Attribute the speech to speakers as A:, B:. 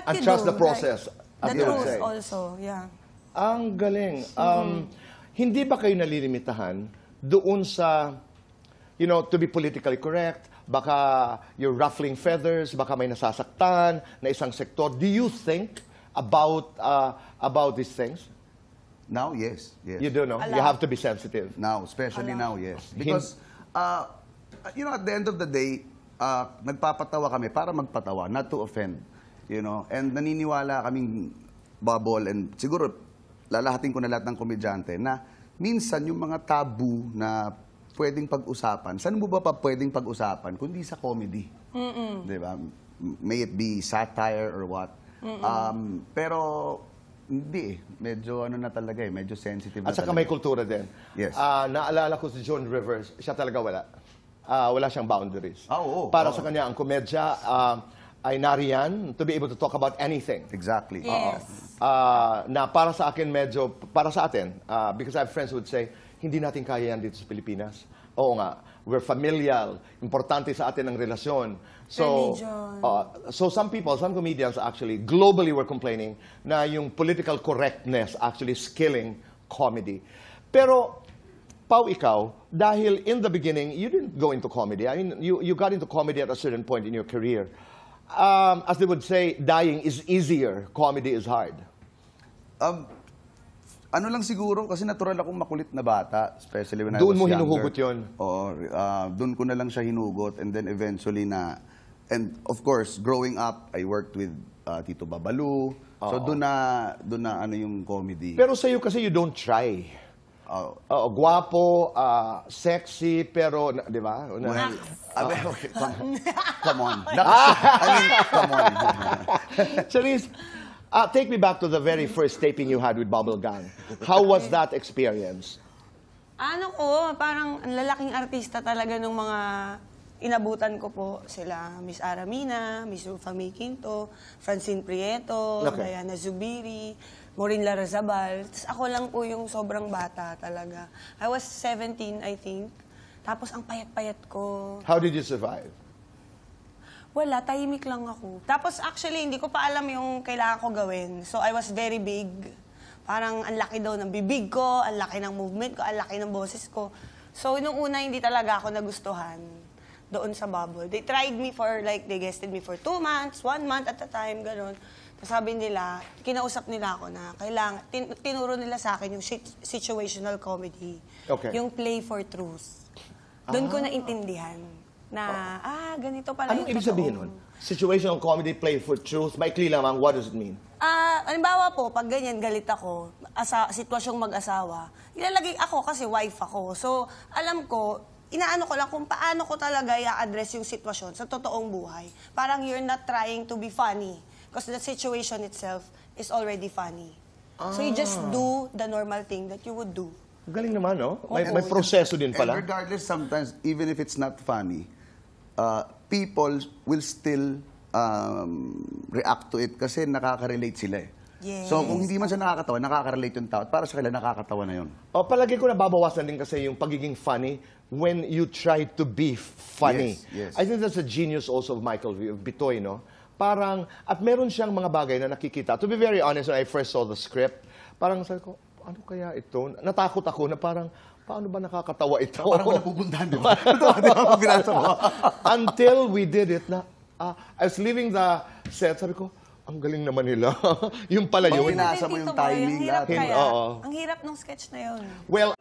A: And
B: you
A: trust
B: do,
A: the process.
B: right?
A: as
B: The
A: they would
B: truth
A: say.
B: also, yeah.
A: Ang galing. Hindi ba kayo nalilimitahan doon sa, to be politically correct, baka you're ruffling feathers, baka may nasasaktan na isang sektor. Do you think about these things?
C: Now, yes. Yes.
A: You do, no? You have to be sensitive.
C: Now, especially now, yes. Because, at the end of the day, nagpapatawa kami para magpatawa, not to offend. And naniniwala kaming bubble, and siguro, lalahatin ko na lahat ng komedyante, na minsan yung mga tabu na pwedeng pag-usapan, saan mo ba pa pwedeng pag-usapan kundi sa comedy? Diba? May it be satire or what. Pero, hindi medyo na talaga medyo sensitive na
A: At saka
C: talaga.
A: may kultura din.
C: Yes.
A: Naalala ko si Joan Rivers, siya talaga wala. Wala siyang boundaries.
C: Oo.
A: Para sa kanya, ang komedya ay nariyan to be able to talk about anything.
C: Exactly.
B: Yes.
A: Na para sa akin medyo, para sa atin, because I have friends who would say, hindi natin kaya yan dito sa Pilipinas. Oo nga, we're familial. Importante sa atin ang relasyon. So, so some people, some comedians actually, globally were complaining na yung political correctness actually is killing comedy. Pero, Pao, ikaw, dahil in the beginning, you didn't go into comedy. I mean, you got into comedy at a certain point in your career. As they would say, dying is easier, comedy is hard.
C: Ano lang siguro, kasi natural akong makulit na bata, especially when I was
A: Doon mo
C: younger.
A: hinuhugot yun?
C: Oo, doon ko na lang siya hinugot, and then eventually and of course, growing up, I worked with Tito Babalu, so doon na ano yung comedy.
A: Pero sa'yo kasi you don't try. Guwapo, sexy, pero, di ba?
C: Okay, come on. I mean, come on.
A: Charisse, take me back to the very first taping you had with Bubble Gang. How was that experience?
B: Parang ang lalaking artista talaga ng mga inabutan ko po. Sila Miss Aramina, Miss Ulfa May Quinto, Francine Prieto, Diana Zubiri, Maureen Larrazabal. Tapos ako lang po yung sobrang bata talaga. I was 17, I think. Tapos ang payat-payat ko.
A: How did you survive?
B: Wala, tahimik lang ako. Tapos actually, hindi ko pa alam yung kailangan ko gawin. So I was very big. Parang ang laki daw ng bibig ko, ang laki ng movement ko, ang laki ng boses ko. So nung una, hindi talaga ako nagustuhan doon sa Bubble. They tried me for, they guested me for 2 months, 1 month at a time, gano'n. Tapos sabi nila, kinausap nila ako na kailangan, tinuro nila sa akin yung situational comedy.
A: Okay.
B: Yung play for truth. Doon ko naintindihan na, ganito pala
A: Anong
B: yung
A: ibig sabihin nun? Situational comedy, play for truth, maikli lamang, what does it mean?
B: Halimbawa po, pag ganyan, galit ako, sitwasyong mag-asawa, ilalagay ako kasi wife ako. So, alam ko, inaano ko lang kung paano ko talaga i-address yung sitwasyon sa totoong buhay. Parang you're not trying to be funny because the situation itself is already funny. So, you just do the normal thing that you would do.
A: Galing naman, no? May proseso din pala.
C: And regardless, sometimes, even if it's not funny, people will still react to it kasi nakaka-relate sila eh.
B: Yes.
C: So kung hindi man siya nakakatawa, nakaka-relate yung tao. At para sa kanila, nakakatawa na yun.
A: Palagi ko nababawasan din kasi yung pagiging funny when you try to be funny.
C: Yes, yes.
A: I think that's a genius also of Michael Bitoy, no? Parang, at meron siyang mga bagay na nakikita. To be very honest, when I first saw the script, parang sabi ko, ano kaya ito? Natakot ako na parang, paano ba nakakatawa ito?
C: Parang wala pupuntahan, di ba? Pag binasa mo.
A: Until we did it na, I was leaving the set, sabi ko, ang galing naman nila. Yung pala yun.
C: Pag binasa mo yung timing,
B: Ang hirap
C: lahat.
B: kaya.
A: Oo.
B: Ang hirap ng sketch na yun.
A: Well,